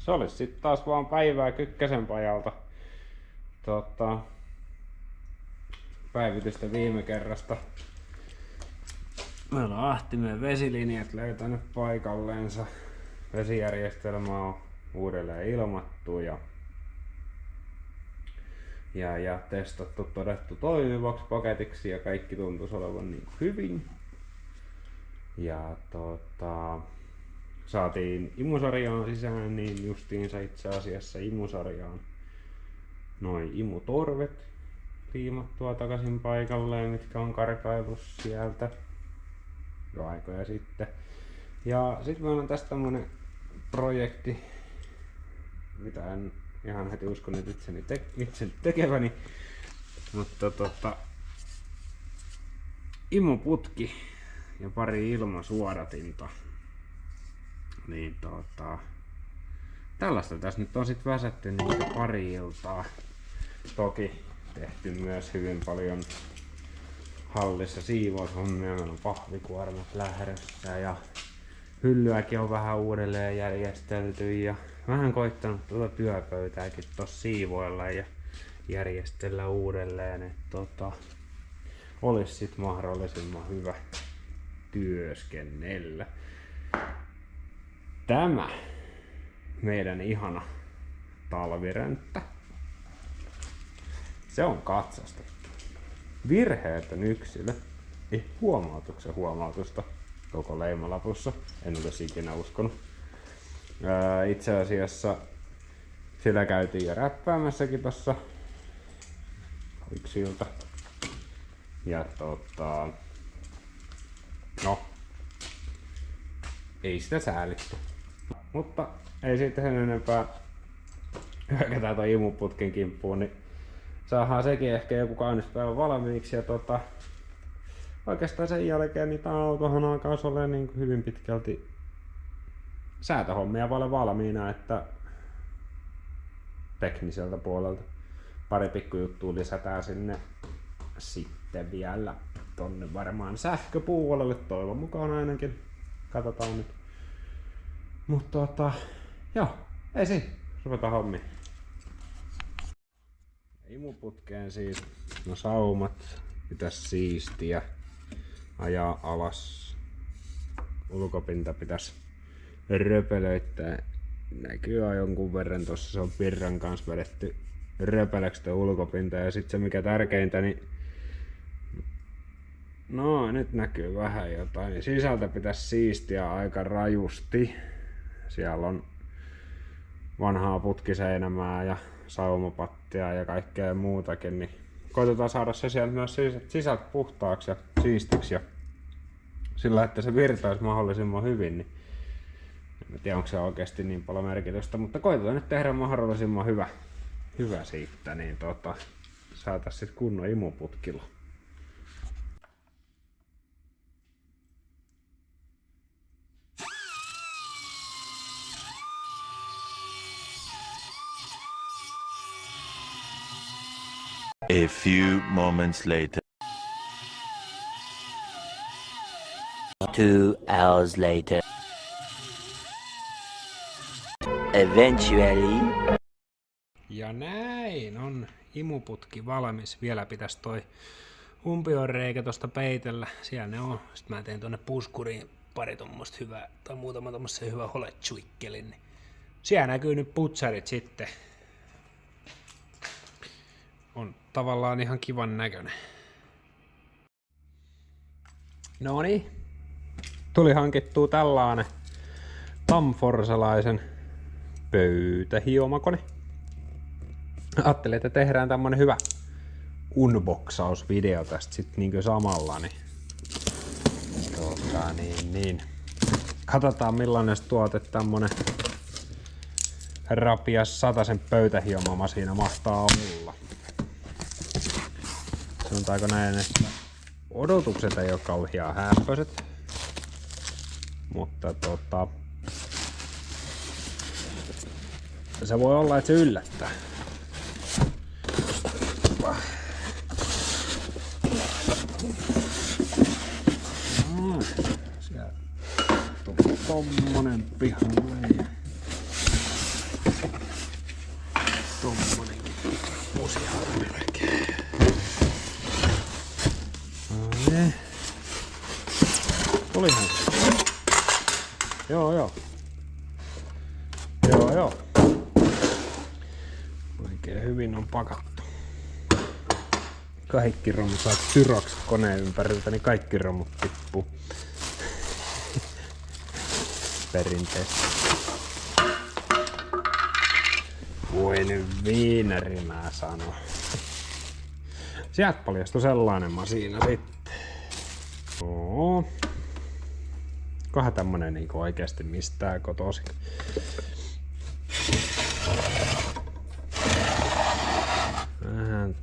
se olisi sitten taas vaan päivää Kykkäsen pajalta. Päivitystä viime kerrasta. Meillä on Ahtimeen vesilinjat löytänyt paikalleensa. Vesijärjestelmä on uudelleen ilmattu ja testattu, todettu toimivaksi paketiksi ja kaikki tuntuisi olevan niin hyvin. Ja saatiin imusarjaan sisään, niin justiinsa itse asiassa imusarjaan noin imutorvet liimattua takaisin paikalleen, mitkä on karkaillut sieltä jo aikoja sitten. Ja sitten meillä on tästä tämmönen projekti, mitä en ihan heti uskonut itse tekeväni, mutta imuputki ja pari ilmasuodatinta. Niin tällaista tässä nyt on sit väsätty niitä pari iltaa. Toki tehty myös hyvin paljon hallissa siivoushommia. Meillä on pahvikuormat lähdössä ja hyllyäkin on vähän uudelleen järjestelty ja vähän koittanut tuota työpöytääkin tossa siivoilla ja järjestellä uudelleen, että olisi sit mahdollisimman hyvä työskennellä. Tämä meidän ihana talvirenttä, se on katsastettu. Virheetön yksilö, ei huomautusta koko leimalapussa, en olisi ikinä uskonut. Itse asiassa sillä käytiin jo räppäämässäkin tossa yksi ilta. Ja no, ei sitä säälitty. Mutta ei siitä sen enempää hyökätään toi imuputken kimppuun, niin saadaan sekin ehkä joku kaunis päivä valmiiksi. Ja oikeastaan sen jälkeen niin tää autohan alkaa olla niin hyvin pitkälti säätöhommia paljon valmiina, että tekniseltä puolelta pari pikkujuttua lisätään sinne sitten vielä tonne varmaan sähköpuolelle, toivon mukaan ainakin. Katsotaan nyt. Mutta joo, ei siinä. Ruvetaan hommiin. Imuputkeen siis no saumat pitäisi siistiä, ajaa alas. Ulkopinta pitäisi röpelöittää. Näkyy jonkun verran tossa, se on pirran kanssa vedetty röpeleksi tuo ulkopinta. Ja sit se mikä tärkeintä, niin no nyt näkyy vähän jotain, niin sisältä pitäisi siistiä aika rajusti. Siellä on vanhaa putkiseinämää ja saumapattia ja kaikkea muutakin, niin koitetaan saada se sieltä myös sisältä puhtaaksi ja siistiksi ja sillä, että se virtaisi mahdollisimman hyvin, niin en tiedä onko se oikeasti niin paljon merkitystä, mutta koitetaan nyt tehdä mahdollisimman hyvä siitä, niin saataisiin sitten kunnon imuputkilla. A few moments later. 2 hours later. Eventually. Ja näin on imuputki valmis. Vielä pitäisi toi umpionreikä tosta peitellä. Siellä ne on. Sitten mä tein tonne puskuriin pari tommoista hyvää, tai muutama tommosen hyvä holetsuikkelin. Niin siellä näkyy nyt putsarit sitten. On tavallaan ihan kivan näköinen. Noniin. Tuli hankittua tällainen Tamforsalaisen pöytähiomakone. Ajattelin, että tehdään tämmönen hyvä unboxausvideo tästä sit niinkö samalla. Niin. Katsotaan millainen tuote tämmönen Rapias 100 pöytähiomama siinä mahtaa olla. Sanotaanko näin, että odotukset ei ole kauhean hääppöiset, mutta se voi olla, että se yllättää. Siellä tuli tommonen pihalle. Tulihan se. Joo. Oikein hyvin on pakattu. Kaikki romut, saat tyrokset koneen ympäriltä, niin kaikki romut tippuu. Perinteistä. Voi nyt viineri, mä sanon. Sieltä paljastui sellainen masiina sitten. Oo. Kohan tämmönen niinku oikeesti mistään kotoisin. Vähän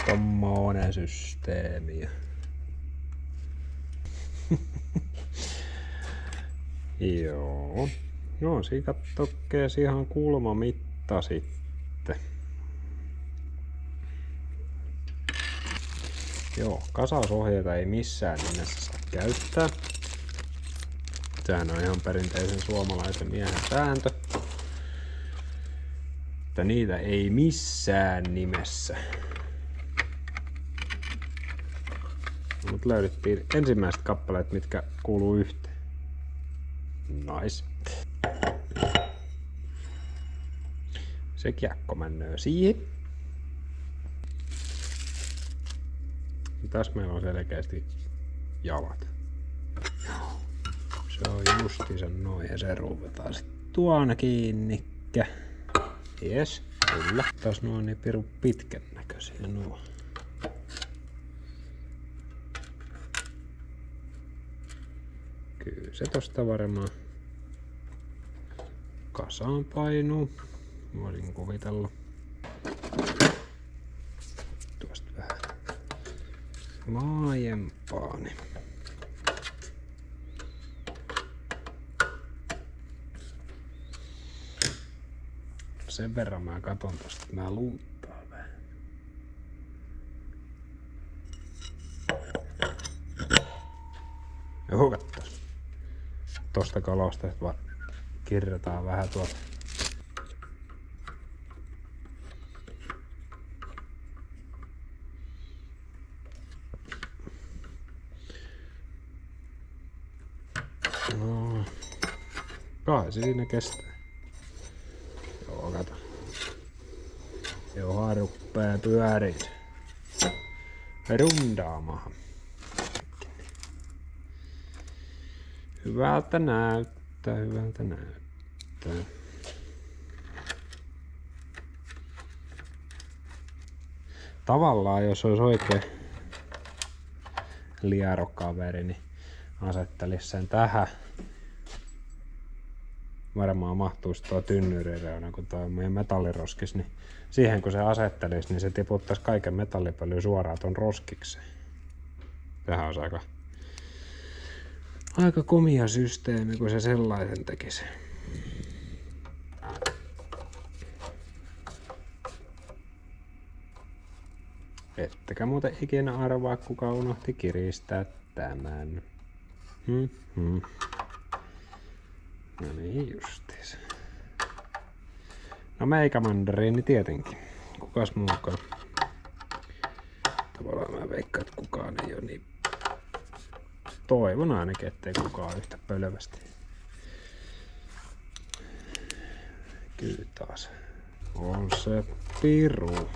tommonen systeemi. Joo. Joo, siinä kattokees ihan kulmamitta sitten. Joo, kasausohjeita ei missään nimessä saa käyttää. Sehän on ihan perinteisen suomalaisen miehen sääntö. Että niitä ei missään nimessä. Mut löydettiin ensimmäiset kappaleet, mitkä kuuluu yhteen. Nice. Se kiekko mennöö siihen. Tässä meillä on selkeästi jalat. Se on justiinsa noin ja se ruuvetaan sitten tuona kiinnikkä. Jes, kyllä. Taas nuo on niin pirun pitkän näköisiä nuo. Kyllä se tosta varmaan kasaan painuu. Voisin kuvitella. Tuosta vähän laajempaa. Niin. Sen verran mä katon tosta, että mä luuttaan vähän. Ja hukattais. Tosta kalosta vaan kirjataan vähän tuolta. No, kai se siinä kestää. Joo, kato. Joo, ruppee pyöriin. Rundaamahan. Hyvältä näyttää, hyvältä näyttää. Tavallaan jos olisi oikein lierokaveri, niin asettelisi sen tähän. Varmaan mahtuisi tuo tynnyrireuna, kun tuo on meidän metalliroskis, niin siihen kun se asettelisi, niin se tiputtaisi kaiken metallipölyyn suoraan ton roskikseen. Tähän on aika komia systeemi, kun se sellaisen tekisi. Ettekä muuten ikinä arvaa, kuka unohti kiristää tämän. No niin justiis. No meikä mandariini tietenkin. Kukas muukaan? Tavallaan mä veikkaan, että kukaan ei oo niin. Toivon ainakin, ettei kukaan yhtä pölvästi. Kyllä taas. On se piru.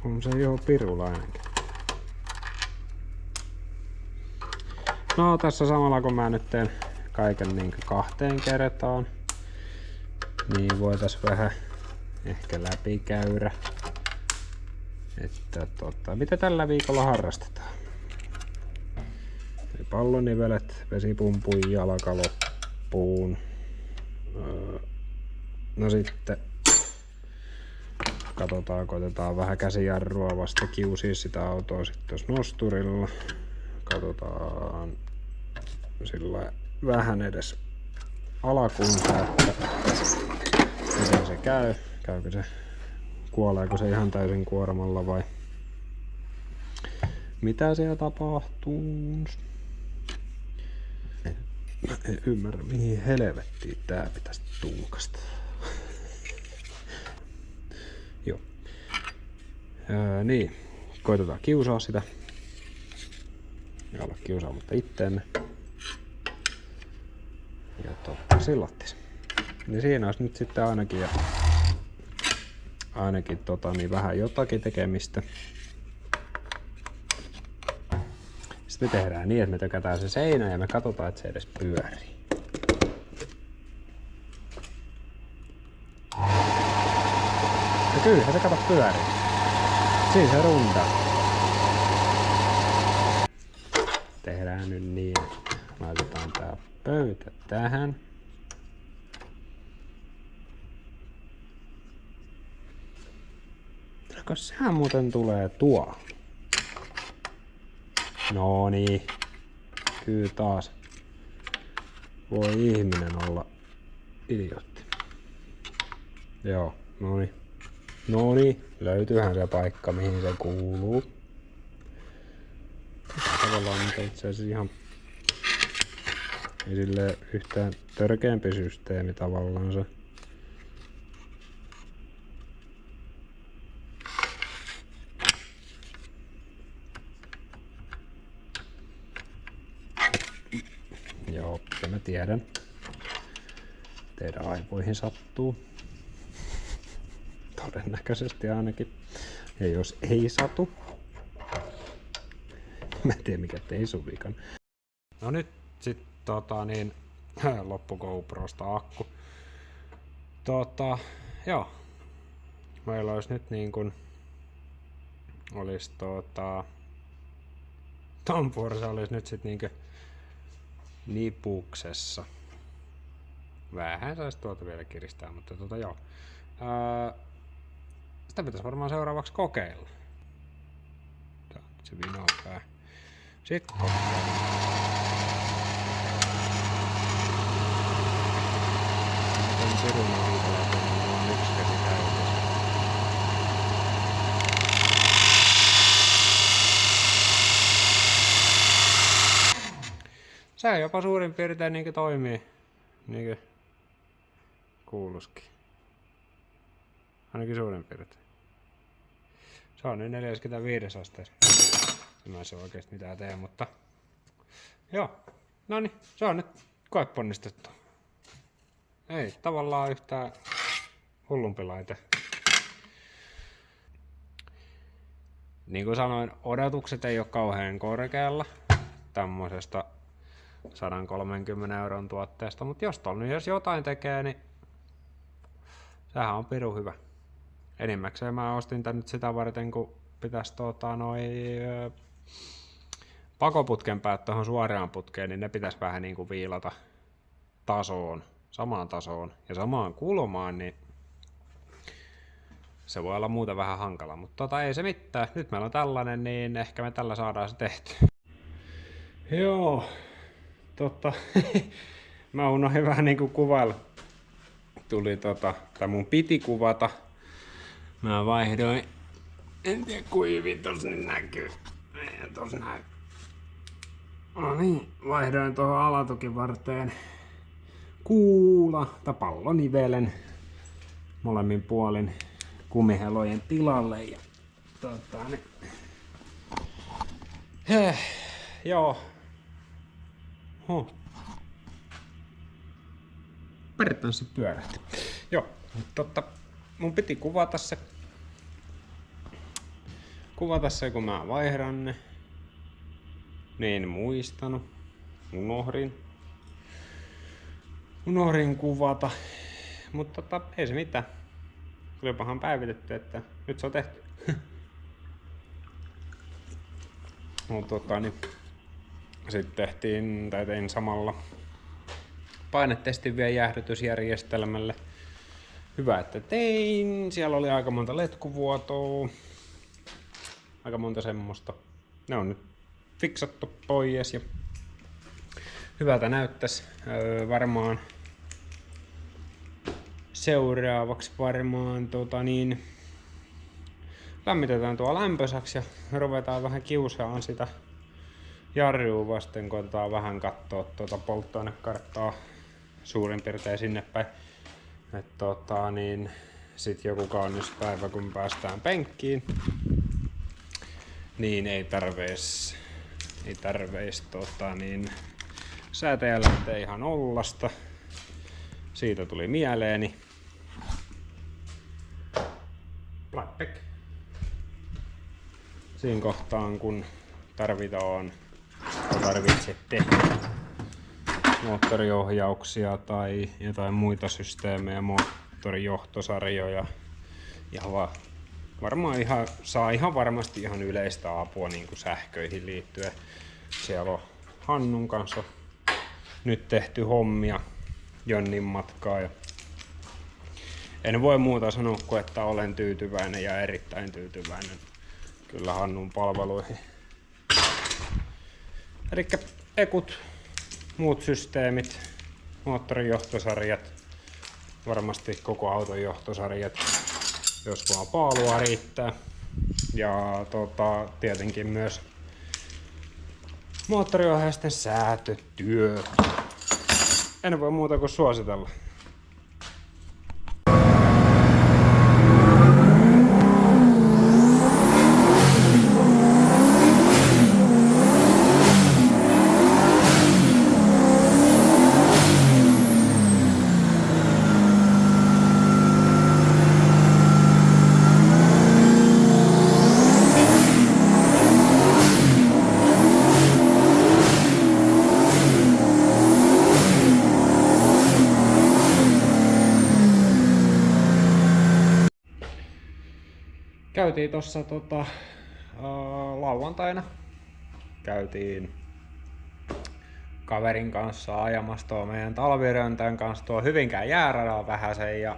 On se jo pirulainenkin. No tässä samalla kun mä nyt teen kaiken niin 2 kertaan, niin voitais vähän ehkä läpikäydä, että mitä tällä viikolla harrastetaan. Pallonivelet, vesipumpuin jalka loppuun. No sitten katsotaan, koitetaan vähän käsijarrua vasta kiusia sitä autoa sitten jos nosturilla. Katsotaan sillä vähän edes alakunta, että miten se käy. Käykö se, kuoleeko se ihan täysin kuormalla vai mitä siellä tapahtuu? En ymmärrä mihin helvettiin tää pitäisi tuukasta. Joo. Niin, koitetaan kiusaa sitä. Ja olla kiusaamatta itteemme. Ja sillattis. Niin siinä olisi nyt sitten ainakin niin vähän jotakin tekemistä. Sitten me tehdään niin, että me tökätään se seinä ja me katsotaan, että se edes pyörii. Ja kyllähän se kato pyörii. Siinä se rundaa. Tehdään nyt niin. Laitetaan tää pöytä tähän. Sehän muuten tulee tuo. No niin. Kyllä taas. Voi ihminen olla idiootti. Joo, noni. Noni. Löytyyhän se paikka mihin se kuuluu. Tätä tavallaan nyt itse asiassa ihan ei silleen yhtään törkeämpi systeemi tavallaan se. Joo, ja mä tiedän. Teidän aivoihin sattuu. Todennäköisesti ainakin. Ja jos ei satu, mä en tiedä mikä teisun vikan. No nyt sit loppu GoProsta akku. Joo. Meillä olisi nyt niin kun olis ton puolessa olisi nyt sit niinkö nipuksessa. Vähän saisi tuolta vielä kiristää, mutta joo. Sitä pitäisi varmaan seuraavaksi kokeilla. Tää on se vinopää. Sitten kokeillaan. Miten pirun hankala, kun mulla on yksi käsi käytössä. Se jopa suurin piirtein niinkö toimii. Niinkö kuuluskin. Ainakin suurin piirtein. Se on nyt 45 asteessa. Mä en se oikeesti mitään tee, mutta joo. Noniin, se on nyt koeponnistettu. Ei tavallaan yhtään hullumpi laite. Niin kuin sanoin, odotukset ei ole kauhean korkealla tämmöisestä 130 € tuotteesta, mutta jos jotain tekee, niin sehän on pirun hyvä. Enimmäkseen mä ostin tän nyt sitä varten, kun pitäisi pakoputken päät tuohon suoraan putkeen, niin ne pitäisi vähän niin kuin viilata tasoon, samaan tasoon ja samaan kulmaan, niin se voi olla muuten vähän hankala, mutta ei se mitään. Nyt meillä on tällainen, niin ehkä me tällä saadaan se tehty. Joo, mä unohdin vähän niinku kuvailla. Tuli tai mun piti kuvata. Mä vaihdoin, en tiedä kuin hyvin tossa nyt näkyy. Tossa näin. No niin, vaihdoin tuohon alatukivarteen tai pallonivelen molemmin puolin kumihelojen tilalle ja joo. Periaatteessa pyörähti. Joo, mun piti kuvata se kun mä vaihdan ne. Niin muistanut. Unohdin kuvata. Mutta ei se mitään. Tulipahan päivitetty, että nyt se on tehty. Niin. Sitten tein samalla painetestin vielä jäähdytysjärjestelmälle. Hyvä, että tein. Siellä oli aika monta letkuvuotoa. Aika monta semmoista. Ne on nyt fiksattu pois ja hyvältä näyttäisi. Varmaan seuraavaksi lämmitetään tuo lämpöisäksi ja ruvetaan vähän kiusaamaan sitä jarrua vasten, koitetaan vähän katsoa polttoainekarttaa suurin piirtein sinne päin. Sitten joku kaunis päivä, kun päästään penkkiin, niin ei tarveis säätäjä lähtee ihan nollasta. Siitä tuli mieleeni. Flatback. Siinä kohtaan kun tarvitsette moottoriohjauksia tai jotain muita systeemejä, moottorijohtosarjoja, saa ihan varmasti ihan yleistä apua niin kuin sähköihin liittyen. Siellä on Hannun kanssa nyt tehty hommia Jonnin matkaa. Ja en voi muuta sanoa kuin, että olen tyytyväinen ja erittäin tyytyväinen kyllä Hannun palveluihin. Elikkä ekut, muut systeemit, moottorijohtosarjat, varmasti koko auton johtosarjat, jos vaan paalua riittää. Ja tietenkin myös moottoriohjausten säätötyö. En voi muuta kuin suositella. Käytiin tossa lauantaina. Käytiin kaverin kanssa ajamassa tuo meidän talviröntän kanssa tuo Hyvinkään jääradalla vähäsen ja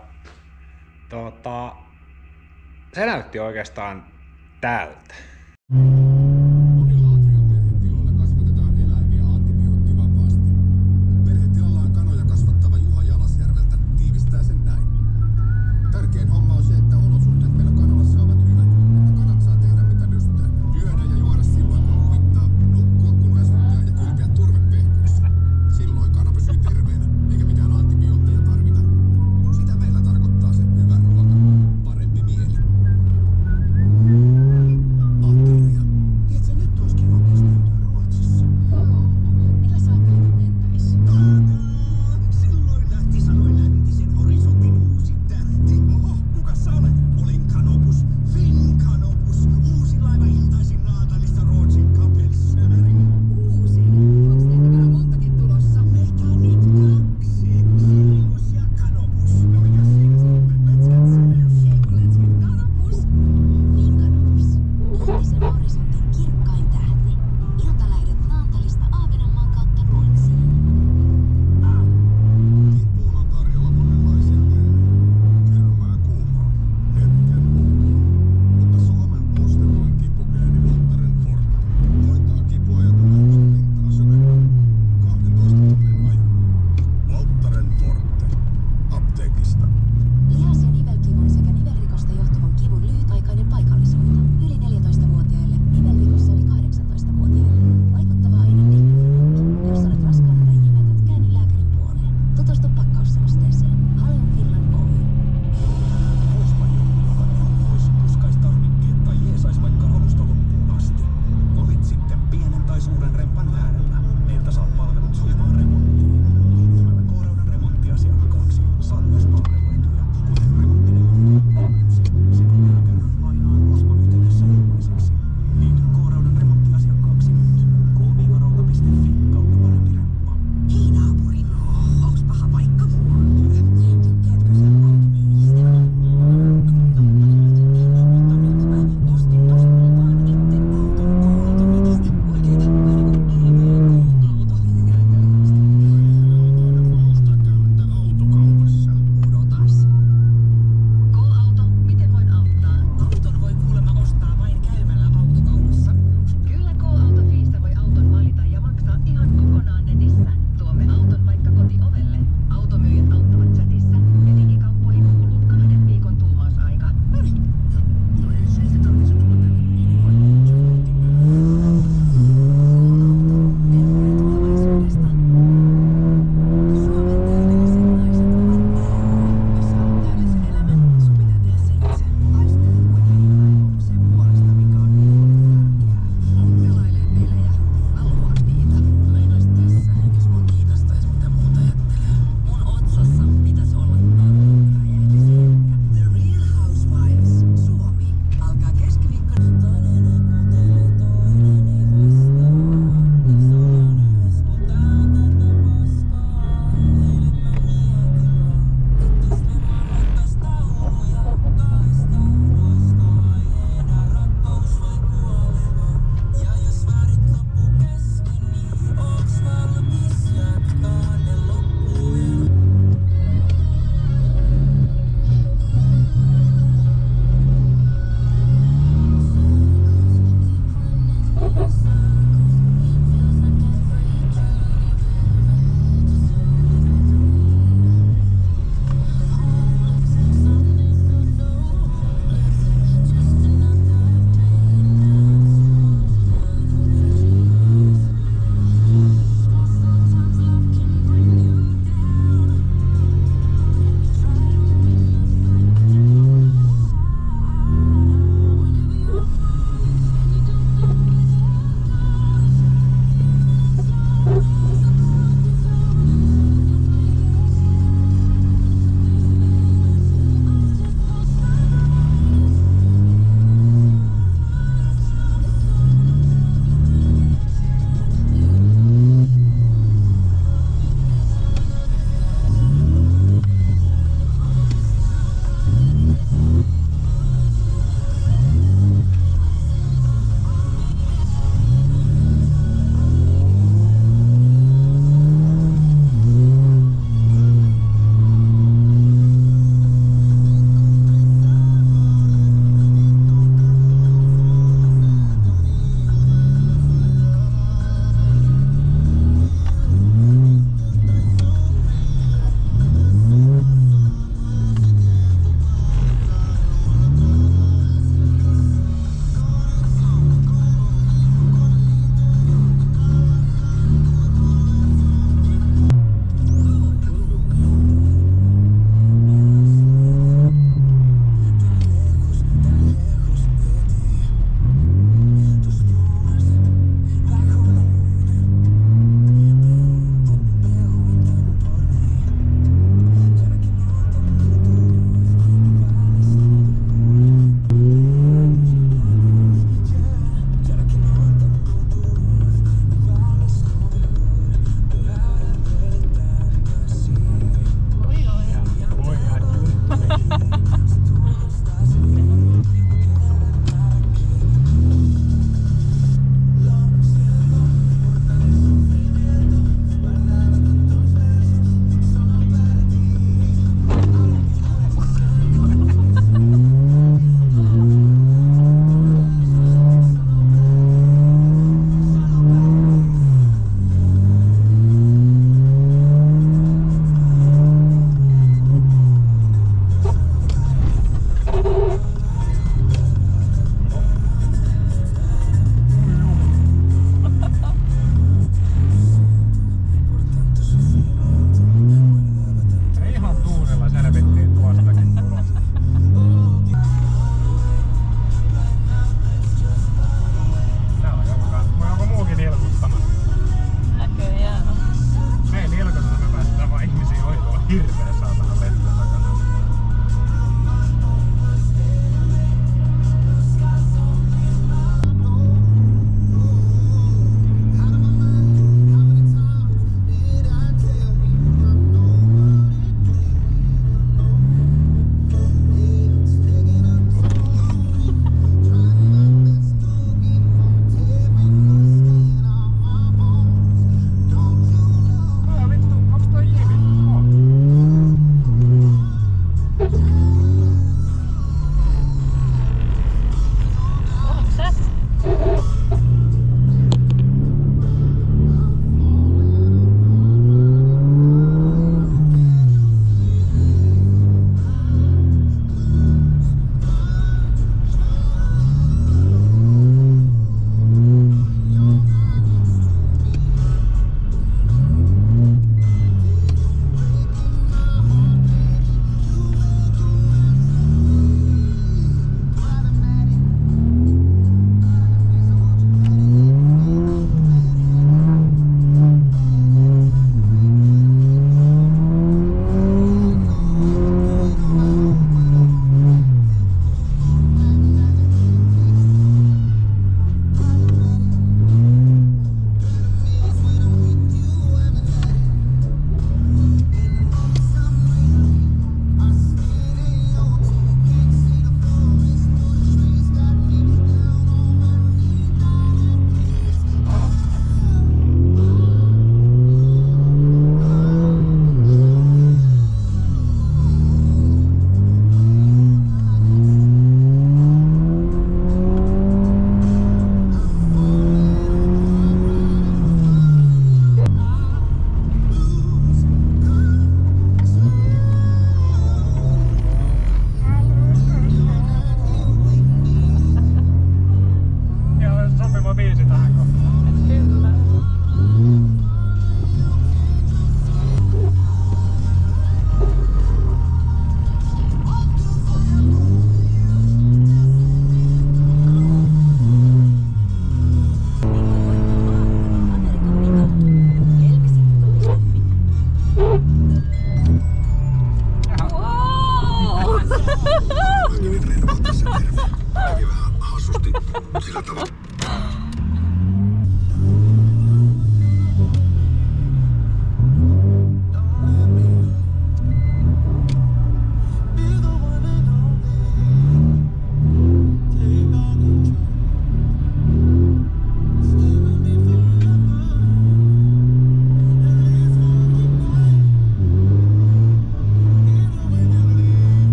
se näytti oikeastaan tältä.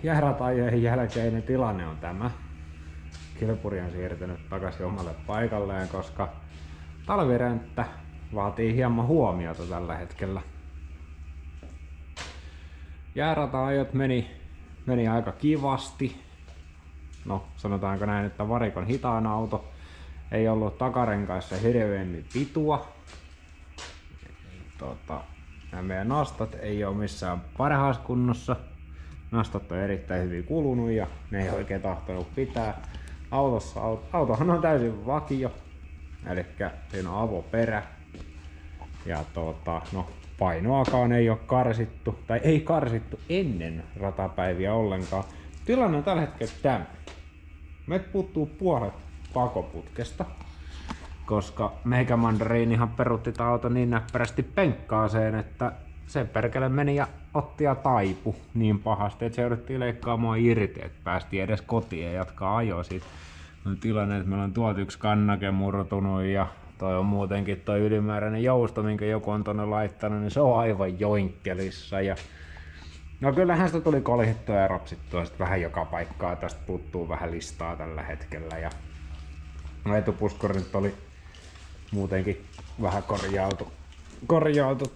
jääratajojen jälkeinen tilanne on tämä. Kilpuri on siirtynyt takaisin omalle paikalleen, koska talvirenttä vaatii hieman huomiota tällä hetkellä. Jäärata-ajot meni aika kivasti. No, sanotaanko näin, että varikon hitaan auto. Ei ollut takarenkaissa hirveämmin pitua. Nämä meidän nastat ei ole missään parhaassa kunnossa. Nastat on erittäin hyvin kulunut ja ne ei oikein tahtonut pitää. Autohan on täysin vakio. Eli siinä on avoperä. Ja no, painoakaan ei ole karsittu, tai ei karsittu ennen ratapäiviä ollenkaan. Tilanne on tällä hetkellä tämä. Meiltä puuttuu puolet pakoputkesta, koska meikämandariinihan peruutti tämä auto niin näppärästi penkkaaseen, että se perkele meni ja otti ja taipu niin pahasti, että se jouduttiin leikkaamaan irti, että päästiin edes kotiin ja jatkaa ajoa siitä. On tilanne, että meillä on tuolta yksi kannake murtunut ja toi on muutenkin toi ylimääräinen jousto, minkä joku on tonne laittanut, niin se on aivan joinkkelissa. Ja no kyllähän sitä tuli kolhittua ja rapsittua sit vähän joka paikkaa. Tästä puuttuu vähän listaa tällä hetkellä. Ja no etupuskurit oli muutenkin vähän korjautu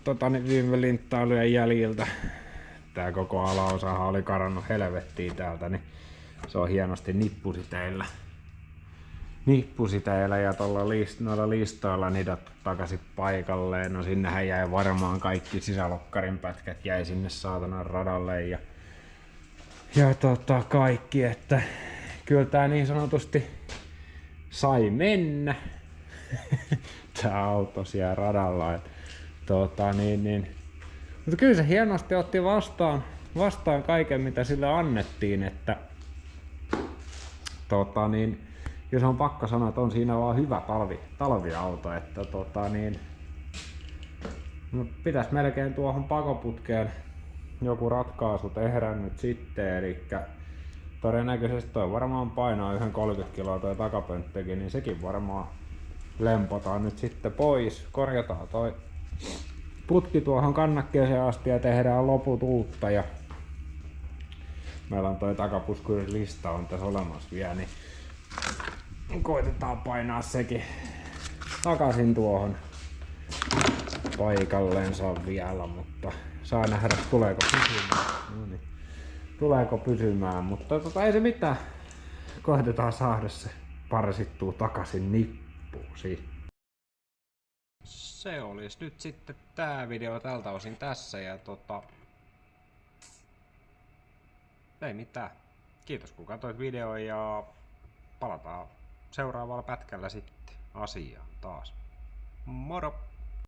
viime linttailujen jäljiltä. Tää koko alaosahan oli karannut helvettiin täältä, niin se on hienosti nippusiteillä ja noilla listoilla nidattu takaisin paikalleen. No sinnehän jäi varmaan kaikki sisälokkarin pätkät jäi sinne saatanan radalle ja kaikki, että kyllä tää niin sanotusti sai mennä tää auto siellä radalla. Mutta kyllä se hienosti otti vastaan kaiken mitä sille annettiin, että jos on pakko sanoa, että on siinä vaan hyvä talviauto, että no pitäisi melkein tuohon pakoputkeen joku ratkaisu tehdä nyt sitten, eli todennäköisesti toi varmaan painaa yhden 30 kiloa toi takapönttökin, niin sekin varmaan lempotaan nyt sitten pois, korjataan toi putki tuohon kannakkeeseen asti ja tehdään loput uutta ja meillä on toi takapuskurin lista on tässä olemassa vielä, niin koitetaan painaa sekin takaisin tuohon paikalleensa vielä, mutta saa nähdä tuleeko pysymään. No niin. Tuleeko pysymään, mutta ei se mitään. Koitetaan saada se parsittua takaisin nippuusi. Se olisi nyt sitten tää video tältä osin tässä ja ei mitään. Kiitos kun katsoit videon ja palataan seuraavalla pätkällä sitten asiaan taas. Moro!